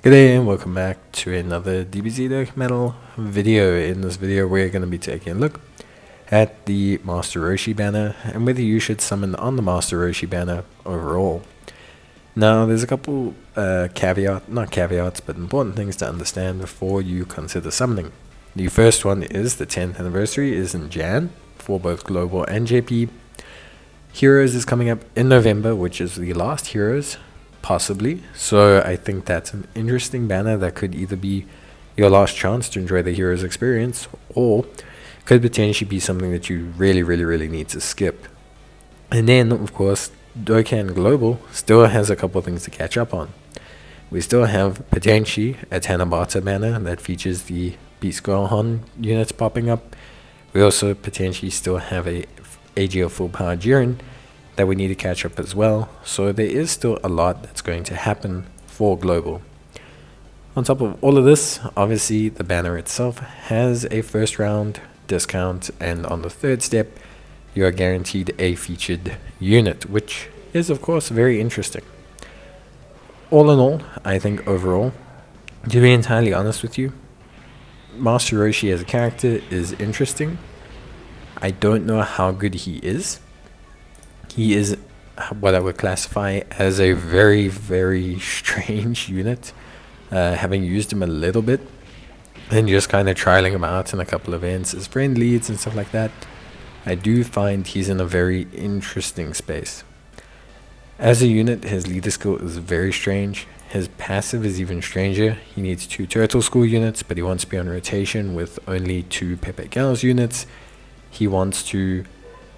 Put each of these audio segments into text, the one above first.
Good day and welcome back to another DBZ Dokkan video. In this video we're going to be taking a look at the Master Roshi banner and whether you should summon on the Master Roshi banner overall. Now there's a couple not caveats but important things to understand before you consider summoning. The first one is the 10th anniversary is in Jan for both Global and JP. Heroes is coming up in November, which is the last Heroes. Possibly. So I think that's an interesting banner that could either be your last chance to enjoy the Heroes experience or could potentially be something that you really need to skip. And then of course Dokkan Global still has a couple of things to catch up on. We still have potentially a Tanabata banner that features the Beast Gohan units popping up. We also potentially still have a AGL Full Power Jiren that we need to catch up as well, so there is still a lot that's going to happen for Global. On top of all of this, obviously the banner itself has a first round discount, and on the third step you are guaranteed a featured unit, which is of course very interesting. All in all, I think overall, to be entirely honest with you, Master Roshi as a character is interesting. I don't know how good he is. He is what I would classify as a very strange unit, having used him a little bit and just kind of trialing him out in a couple of events as friend leads and stuff like that. I do find he's in a very interesting space. As a unit, his leader skill is very strange. His passive is even stranger. He needs 2 Turtle School units, but he wants to be on rotation with only 2 PHY Goku units. He wants to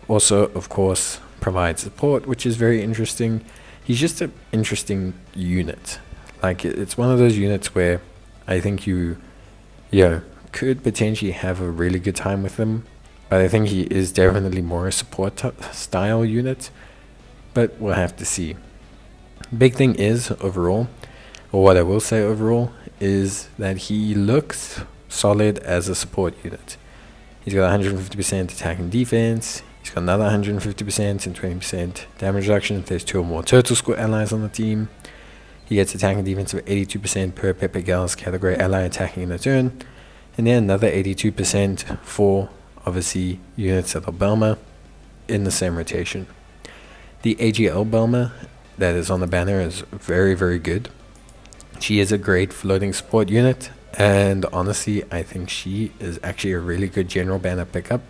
also, of course, provide support, which is very interesting. He's just an interesting unit. Like, it's one of those units where I think you could potentially have a really good time with him, but I think he is definitely more a support style unit, but we'll have to see. Big thing is overall, or what I will say overall, is that he looks solid as a support unit. He's got 150% attack and defense. He's got another 150% and 20% damage reduction if there's 2 or more Turtle School allies on the team. He gets attack and defense of 82% per PHY Goku's category ally attacking in a turn. And then another 82% for, obviously, units that are Bulma in the same rotation. The AGL Bulma that is on the banner is very good. She is a great floating support unit, and honestly, I think she is actually a really good general banner pickup.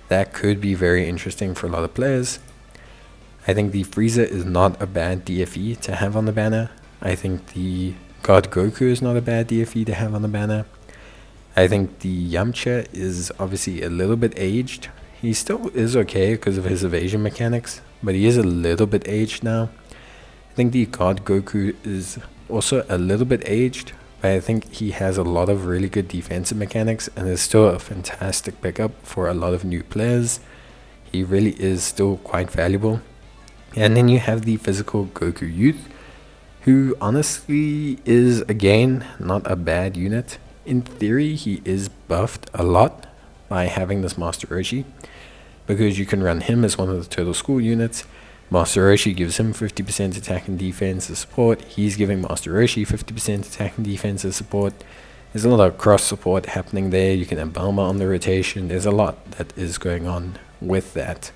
That could be very interesting for a lot of players. I think the Frieza is not a bad DFE to have on the banner. I think the God Goku is not a bad DFE to have on the banner. I think the Yamcha is obviously a little bit aged. He still is okay because of his evasion mechanics, but he is a little bit aged now. I think the God Goku is also a little bit aged, but I think he has a lot of really good defensive mechanics and is still a fantastic pickup for a lot of new players. He really is still quite valuable. And then you have the physical Goku Youth, who honestly is again not a bad unit. In theory, he is buffed a lot by having this Master Roshi, because you can run him as one of the Turtle School units. Master Roshi gives him 50% attack and defense as support. He's giving Master Roshi 50% attack and defense as support. There's a lot of cross support happening there. You can have Bulma on the rotation. There's a lot that is going on with that.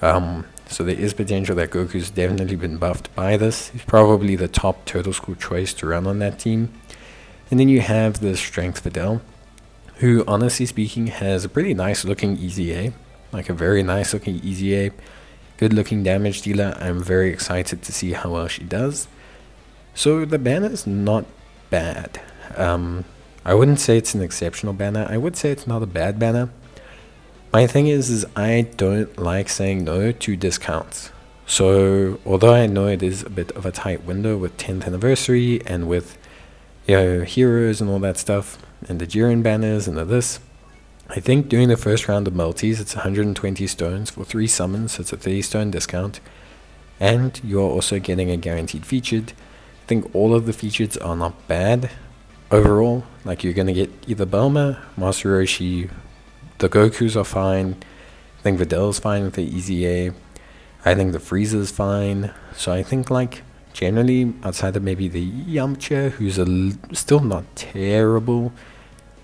So there is potential that Goku's definitely been buffed by this. He's probably the top Turtle School choice to run on that team. And then you have the Strength Videl, who honestly speaking has a pretty nice looking EZA. Like a very nice looking EZA. Good looking damage dealer. I'm very excited to see how well she does. So the banner is not bad. I wouldn't say it's an exceptional banner. I would say it's not a bad banner. My thing is I don't like saying no to discounts. So although I know it is a bit of a tight window with 10th anniversary and with Heroes and all that stuff and the Jiren banners and this, I think during the first round of multis, it's 120 stones for 3 summons, so it's a 30 stone discount. And you're also getting a guaranteed featured. I think all of the features are not bad overall. Like, you're going to get either Bulma, Master Roshi, the Gokus are fine. I think Videl's fine with the EZA. I think the Frieza is fine. So I think, like, generally, outside of maybe the Yamcha, who's still not terrible,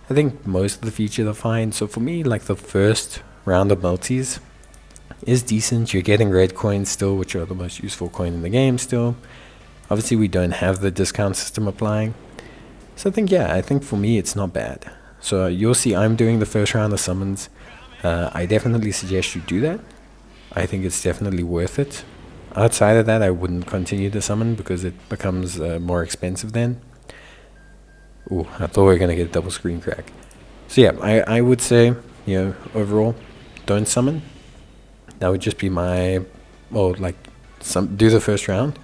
I think most of the features are fine. So for me, like the first round of multis is decent. You're getting red coins still, which are the most useful coin in the game still. Obviously, we don't have the discount system applying. So I think for me, it's not bad. So you'll see I'm doing the first round of summons. I definitely suggest you do that. I think it's definitely worth it. Outside of that, I wouldn't continue to summon because it becomes more expensive then. Ooh, I thought we were going to get a double screen crack. So yeah, I would say, overall, don't summon. That would just be my, do the first round,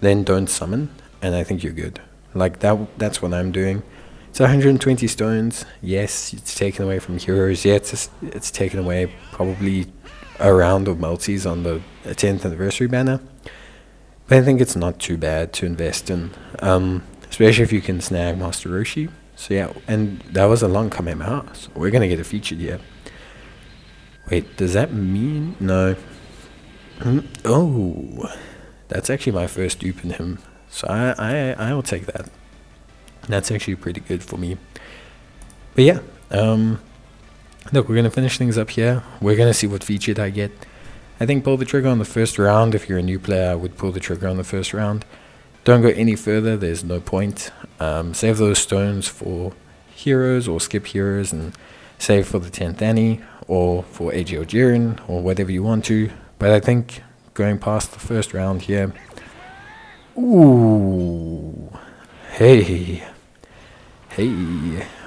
then don't summon, and I think you're good. Like that's what I'm doing. It's 120 stones. Yes, it's taken away from heroes. Yeah, it's taken away probably a round of multis on the 10th anniversary banner. But I think it's not too bad to invest in, especially if you can snag Master Roshi. So yeah, and that was a long coming out. So we're gonna get a featured here. Wait, does that mean no? Oh, that's actually my first dupe in him. So I will take that. That's actually pretty good for me. But yeah, look, we're going to finish things up here. We're going to see what featured I get. I think pull the trigger on the first round. If you're a new player, I would pull the trigger on the first round. Don't go any further. There's no point. Save those stones for heroes or skip heroes and save for the 10th Annie or for AGL Jiren or whatever you want to. But I think going past the first round here. Ooh. Hey.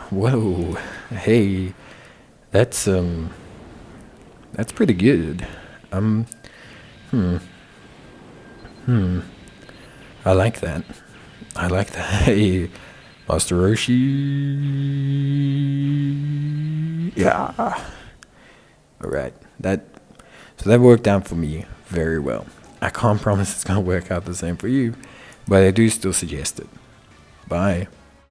Whoa. Hey. That's pretty good. I like that. Hey, Master Roshi. Yeah. Alright. So that worked out for me very well. I can't promise it's gonna work out the same for you, but I do still suggest it. Bye.